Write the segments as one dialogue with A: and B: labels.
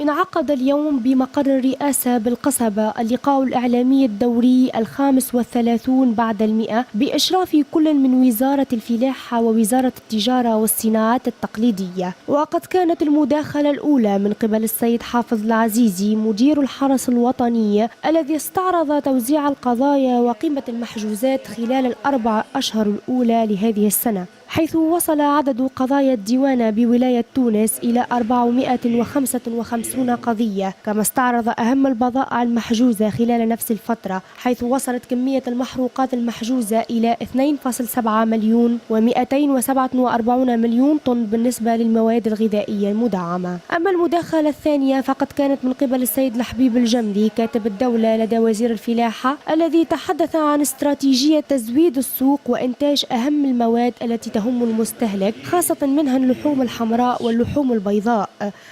A: انعقد اليوم بمقر الرئاسة بالقصبة اللقاء الإعلامي الدوري 35 بعد 100 بإشراف كل من وزارة الفلاحة ووزارة التجارة والصناعات التقليدية. وقد كانت المداخلة الأولى من قبل السيد حافظ العزيزي مدير الحرس الوطني الذي استعرض توزيع القضايا وقيمة المحجوزات خلال ال4 أشهر الأولى لهذه السنة، حيث وصل عدد قضايا الديوان بولاية تونس إلى 455 قضية. كما استعرض أهم البضائع المحجوزة خلال نفس الفترة، حيث وصلت كمية المحروقات المحجوزة إلى 2.7 مليون و247 مليون طن بالنسبة للمواد الغذائية المدعمة. أما المداخلة الثانية فقد كانت من قبل السيد الحبيب الجملي كاتب الدولة لدى وزير الفلاحة، الذي تحدث عن استراتيجية تزويد السوق وإنتاج أهم المواد التي تهم المستهلك، خاصة منها اللحوم الحمراء واللحوم البيضاء،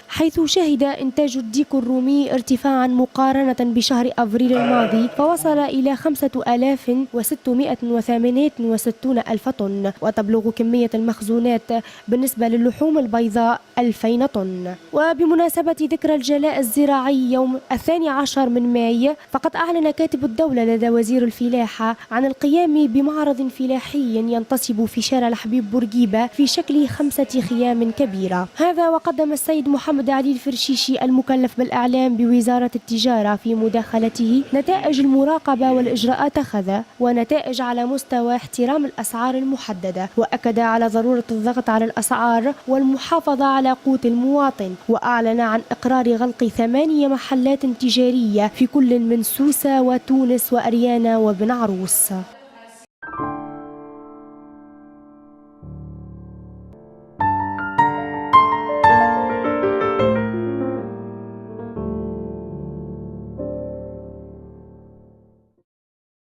A: حيث شهد إنتاج الديك الرومي ارتفاعا مقارنة بشهر أفريل الماضي، فوصل إلى 5668 ألف طن، وتبلغ كمية المخزونات بالنسبة للحوم البيضاء 2000 طن. وبمناسبة ذكرى الجلاء الزراعي يوم 12 من ماي، فقد أعلن كاتب الدولة لدى وزير الفلاحة عن القيام بمعرض فلاحي ينتصب في شارع الحبيب بورقيبة في شكل 5 خيام كبيرة. هذا وقدم السيد محمد علي الفرشيشي المكلف بالإعلام بوزارة التجارة في مداخلته نتائج المراقبة والإجراءات أخذ ونتائج على مستوى احترام الأسعار المحددة، وأكد على ضرورة الضغط على الأسعار والمحافظة على قوت المواطن، وأعلن عن إقرار غلق 8 محلات تجارية في كل من سوسة وتونس وأريانا وبن عروس.